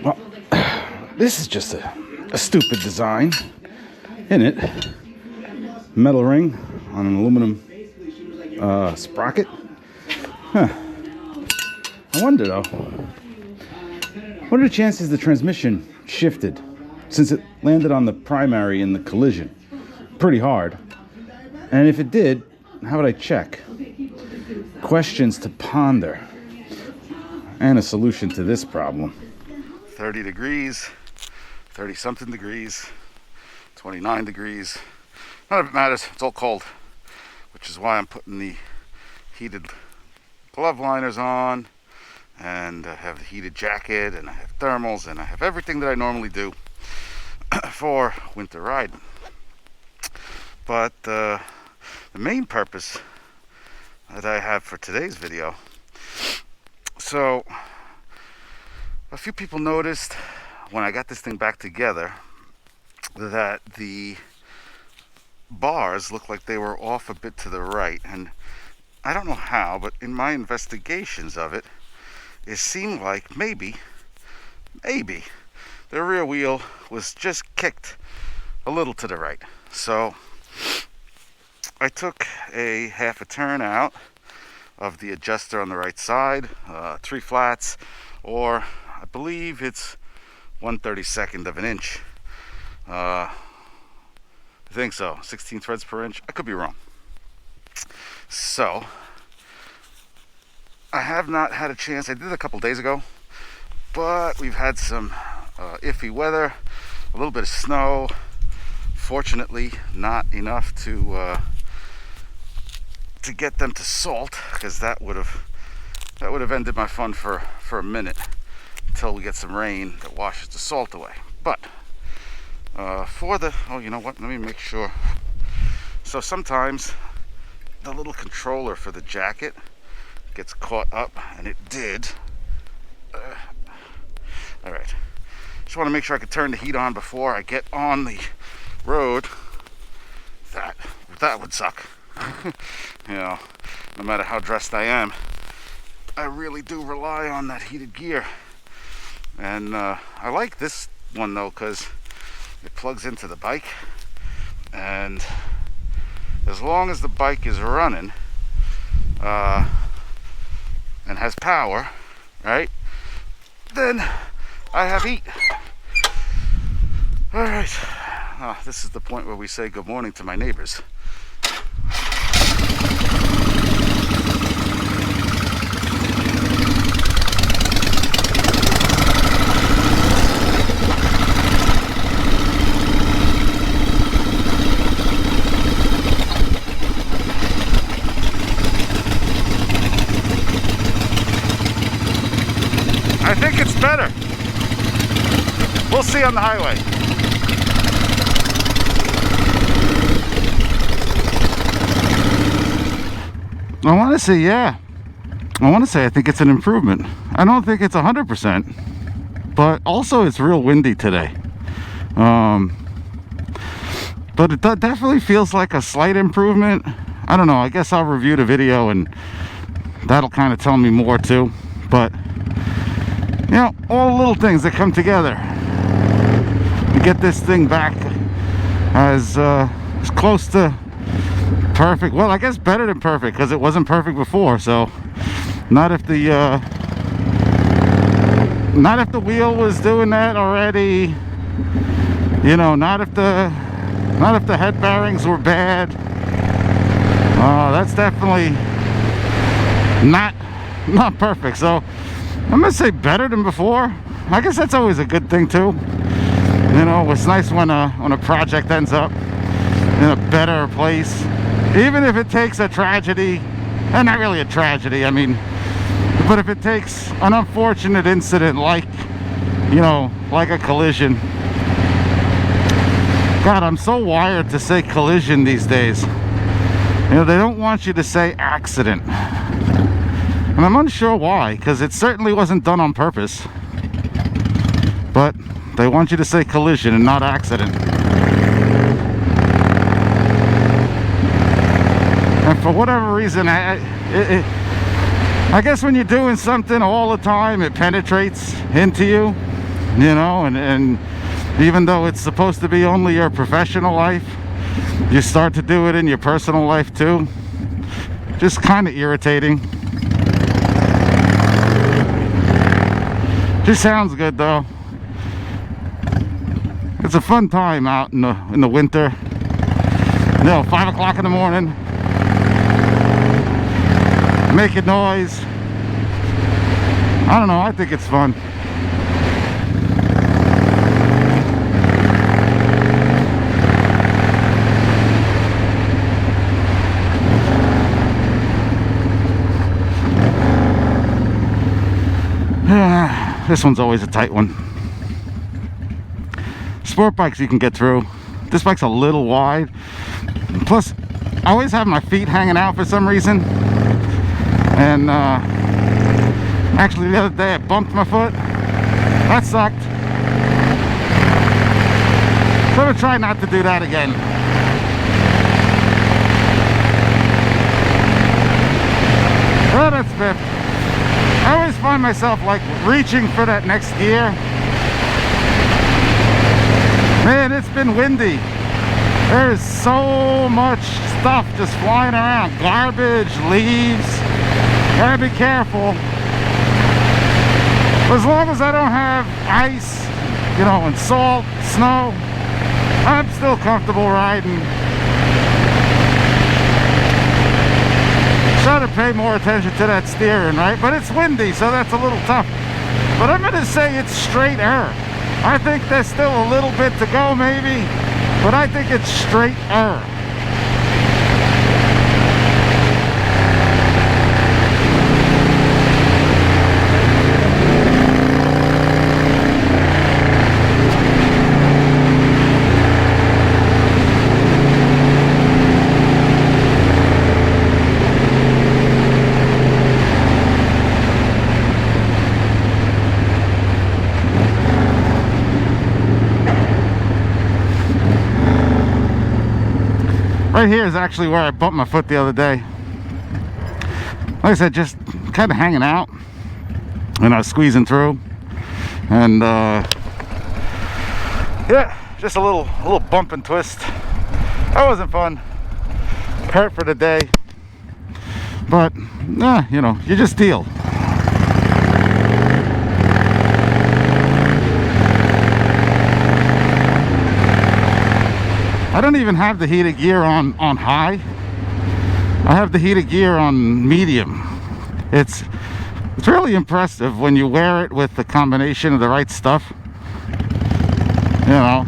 Well, this is just a stupid design, isn't it? Metal ring on an aluminum sprocket. Huh. I wonder though, what are the chances the transmission shifted since it landed on the primary in the collision pretty hard? And if it did, how would I check? Questions to ponder, and a solution to this problem. 30 degrees, 30 something degrees, 29 degrees. None of it matters, it's all cold, which is why I'm putting the heated glove liners on, and I have the heated jacket, and I have thermals, and I have everything that I normally do for winter riding. But the main purpose that I have for today's video, so a few people noticed when I got this thing back together that the bars looked like they were off a bit to the right, and I don't know how, but in my investigations of it, it seemed like maybe the rear wheel was just kicked a little to the right. So I took a half a turn out of the adjuster on the right side, 3 flats, or I believe it's 1/32 of an inch. I think so, 16 threads per inch. I could be wrong. So I have not had a chance. I did it a couple days ago, but we've had some iffy weather, a little bit of snow. Fortunately, not enough to get them to salt, because that would have ended my fun for a minute until we get some rain that washes the salt away. But you know what? Let me make sure. So sometimes the little controller for the jacket gets caught up, and it did. All right. Just want to make sure I can turn the heat on before I get on the road. That would suck. You know, no matter how dressed I am, I really do rely on that heated gear. And I like this one though, because it plugs into the bike, and as long as the bike is running and has power, right, then I have heat. All right, this is the point where we say good morning to my neighbors. I think it's better. We'll see on the highway. I want to say, yeah. I think it's an improvement. I don't think it's 100%, but also it's real windy today. But it definitely feels like a slight improvement. I don't know. I guess I'll review the video, and that'll kind of tell me more too. But you know, all the little things that come together to get this thing back as close to perfect. Well, I guess better than perfect, because it wasn't perfect before. So not if the wheel was doing that already. You know, not if the head bearings were bad. That's definitely not perfect. So I'm gonna say better than before. I guess that's always a good thing too. You know, it's nice when a project ends up in a better place, even if it takes a tragedy. And not really a tragedy, I mean, but if it takes an unfortunate incident like, you know, like a collision. God, I'm so wired to say collision these days. You know, they don't want you to say accident. And I'm unsure why, because it certainly wasn't done on purpose. But they want you to say collision and not accident. And for whatever reason, I guess when you're doing something all the time, it penetrates into you. you know, and even though it's supposed to be only your professional life, you start to do it in your personal life too. Just kind of irritating. Just sounds good though. It's a fun time out in the winter. You know, 5 o'clock in the morning, making noise. I don't know, I think it's fun. This one's always a tight one. Sport bikes you can get through. This bike's a little wide. Plus, I always have my feet hanging out for some reason. And actually the other day I bumped my foot. That sucked. So I'm gonna try not to do that again. Well, that's fifth. I always find myself like reaching for that next gear. Man, it's been windy. There is so much stuff just flying around. Garbage, leaves. Gotta be careful. As long as I don't have ice, you know, and salt, snow, I'm still comfortable riding. Try to pay more attention to that steering, right? But it's windy, so that's a little tough. But I'm gonna say it's straighter. I think there's still a little bit to go maybe, but I think it's straighter. Right here is actually where I bumped my foot the other day. Like I said, just kind of hanging out, and I was squeezing through, and yeah, just a little bump and twist. That wasn't fun. Hurt for the day, but you know, you just deal. I don't even have the heated gear on high. I have the heated gear on medium. It's really impressive when you wear it with the combination of the right stuff. You know,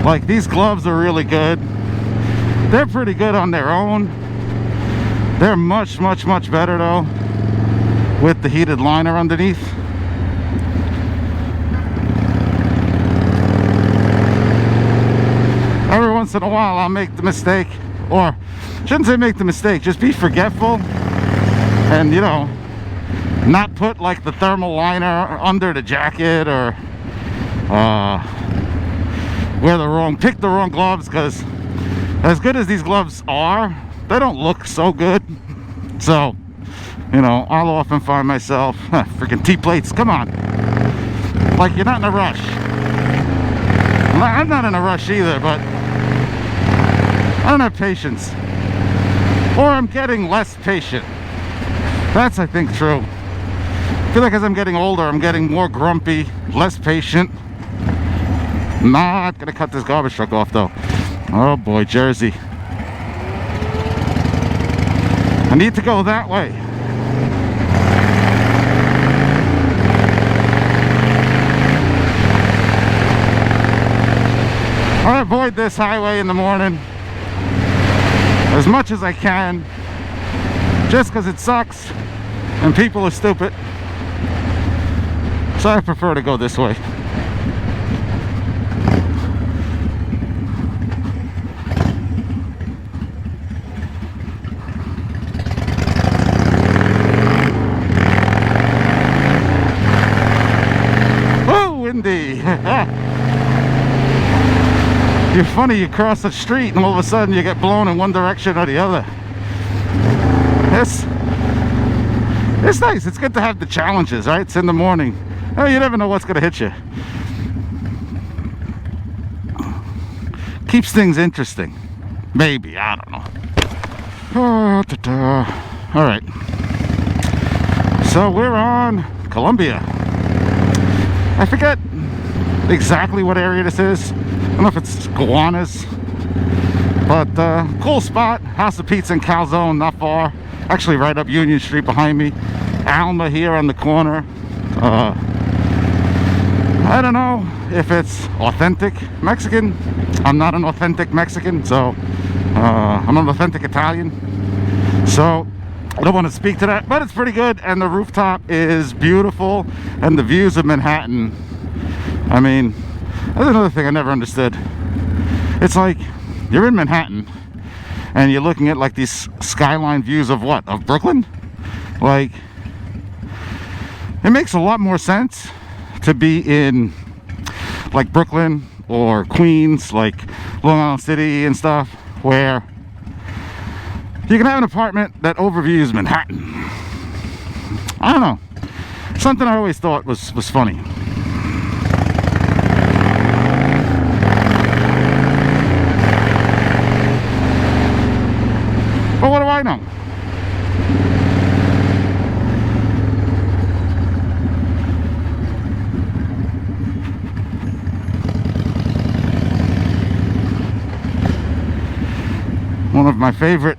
like these gloves are really good. They're pretty good on their own. They're much better though with the heated liner underneath. Every once in a while I'll make the mistake, or shouldn't say make the mistake, just be forgetful and, you know, not put like the thermal liner under the jacket, or pick the wrong gloves, because as good as these gloves are, they don't look so good. So, you know, I'll often find myself freaking T-plates, come on, like you're not in a rush. I'm not in a rush either, but I don't have patience, or I'm getting less patient. That's, I think, true. I feel like as I'm getting older, I'm getting more grumpy, less patient. Not gonna cut this garbage truck off though. Oh boy, Jersey. I need to go that way. I avoid this highway in the morning as much as I can, just because it sucks and people are stupid. So I prefer to go this way. Woo, windy. You're funny, you cross the street and all of a sudden you get blown in one direction or the other. It's nice. It's good to have the challenges, right? It's in the morning. Oh, you never know what's gonna hit you. Keeps things interesting. Maybe, I don't know. All right. So we're on Columbia. I forget exactly what area this is. I don't know if it's Gowanus. But cool spot. House of Pizza and Calzone, not far. Actually right up Union Street behind me. Alma here on the corner. I don't know if it's authentic Mexican. I'm not an authentic Mexican, so I'm an authentic Italian. So I don't want to speak to that, but it's pretty good, and the rooftop is beautiful, and the views of Manhattan. I mean, that's another thing I never understood. It's like you're in Manhattan and you're looking at like these skyline views of what? Of Brooklyn? Like, it makes a lot more sense to be in like Brooklyn or Queens, like Long Island City and stuff, where you can have an apartment that overviews Manhattan. I don't know. Something I always thought was funny. But what do I know? One of my favorite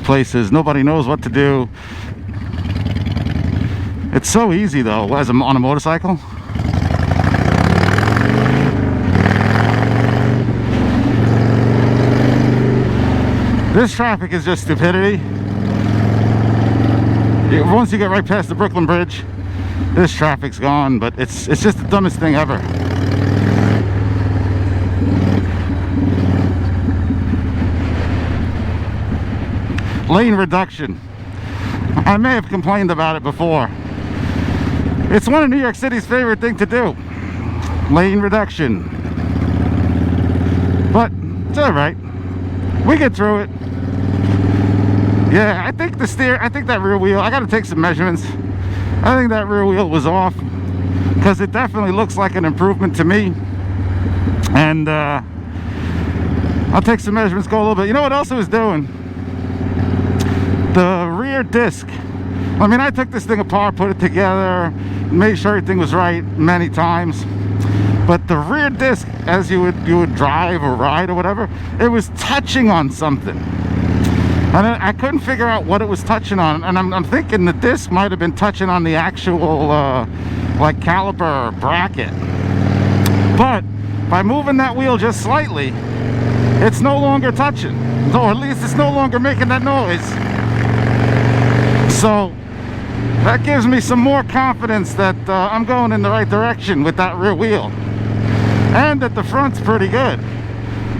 places. Nobody knows what to do. It's so easy though, as I'm on a motorcycle. This traffic is just stupidity. Once you get right past the Brooklyn Bridge, this traffic's gone, but it's just the dumbest thing ever. Lane reduction. I may have complained about it before. It's one of New York City's favorite thing to do. Lane reduction. But it's alright. We get through it. Yeah, I think that rear wheel, I gotta take some measurements. I think that rear wheel was off, because it definitely looks like an improvement to me. And I'll take some measurements, go a little bit. You know what else it was doing? The rear disc. I mean, I took this thing apart, put it together, made sure everything was right many times. But the rear disc, as you would drive or ride or whatever, it was touching on something. And I couldn't figure out what it was touching on. And I'm thinking the disc might have been touching on the actual like caliper bracket. But by moving that wheel just slightly, it's no longer touching. Or at least it's no longer making that noise. So that gives me some more confidence that I'm going in the right direction with that rear wheel. And that the front's pretty good.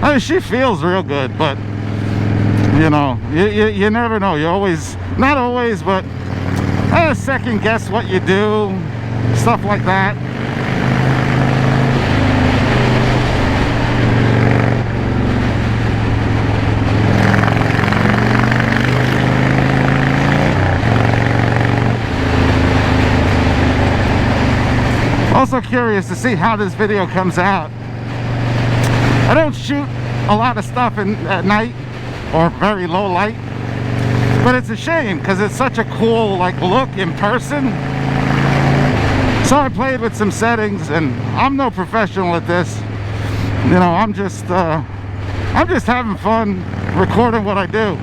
I mean, she feels real good, but you know, you never know. You always, not always, but second guess what you do, stuff like that. Also curious to see how this video comes out. I don't shoot a lot of stuff at night or very low light, but it's a shame because it's such a cool like look in person. So I played with some settings, and I'm no professional at this. You know, I'm just having fun recording what I do.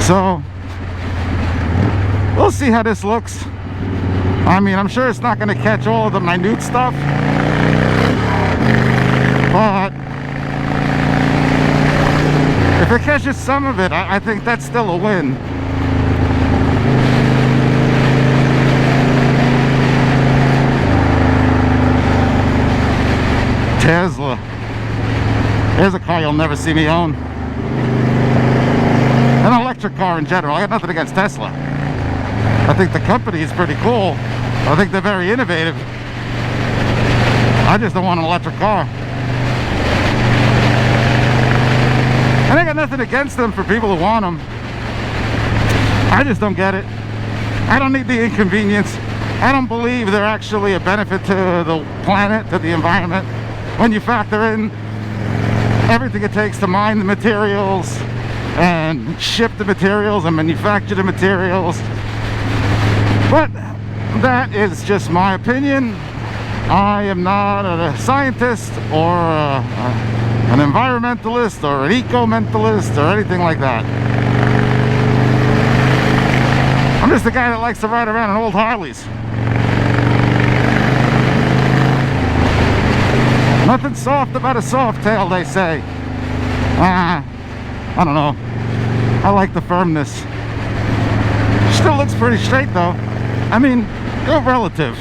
So we'll see how this looks. I mean, I'm sure it's not going to catch all of the minute stuff, but if it catches some of it, I think that's still a win. Tesla. There's a car you'll never see me own. An electric car in general. I got nothing against Tesla. I think the company is pretty cool. I think they're very innovative. I just don't want an electric car. And I got nothing against them for people who want them. I just don't get it. I don't need the inconvenience. I don't believe they're actually a benefit to the planet, to the environment, when you factor in everything it takes to mine the materials and ship the materials and manufacture the materials. But that is just my opinion. I am not a scientist or an environmentalist or an eco-mentalist or anything like that. I'm just a guy that likes to ride around in old Harleys. Nothing soft about a soft tail, they say. I don't know. I like the firmness. Still looks pretty straight though. I mean, they're relative.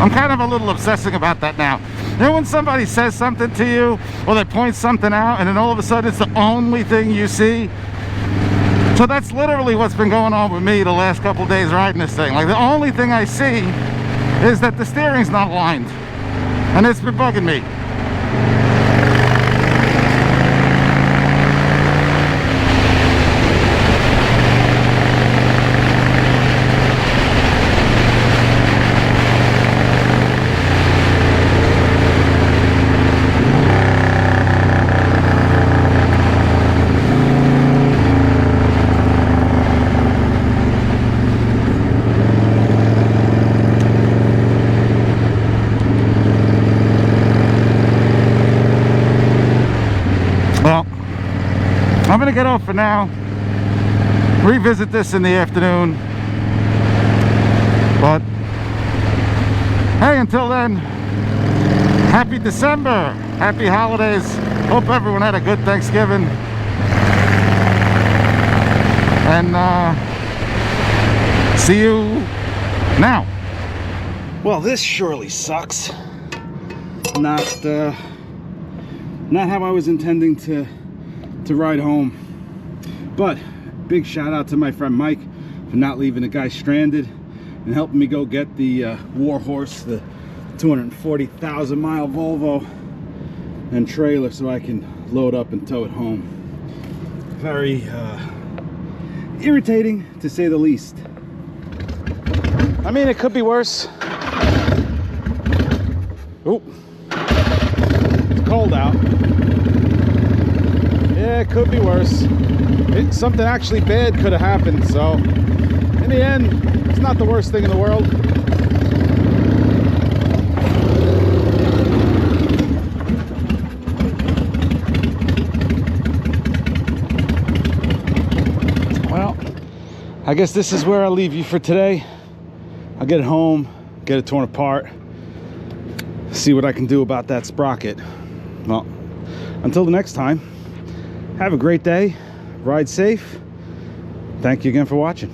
I'm kind of a little obsessing about that now. You know when somebody says something to you, or they point something out, and then all of a sudden it's the only thing you see? So that's literally what's been going on with me the last couple of days riding this thing. Like, the only thing I see is that the steering's not aligned. And it's been bugging me. Well, I'm gonna get off for now. Revisit this in the afternoon. But hey, until then, happy December, happy holidays. Hope everyone had a good Thanksgiving. And see you now. Well, this surely sucks. Not how I was intending to ride home. But big shout out to my friend Mike for not leaving the guy stranded and helping me go get the Warhorse, the 240,000 mile Volvo and trailer, so I can load up and tow it home. Very irritating, to say the least. I mean, it could be worse. Oh, it's cold out. Yeah, it could be worse. Something actually bad could have happened, so in the end, it's not the worst thing in the world. Well, I guess this is where I'll leave you for today. I'll get it home, get it torn apart, see what I can do about that sprocket. Well, until the next time, have a great day, ride safe. Thank you again for watching.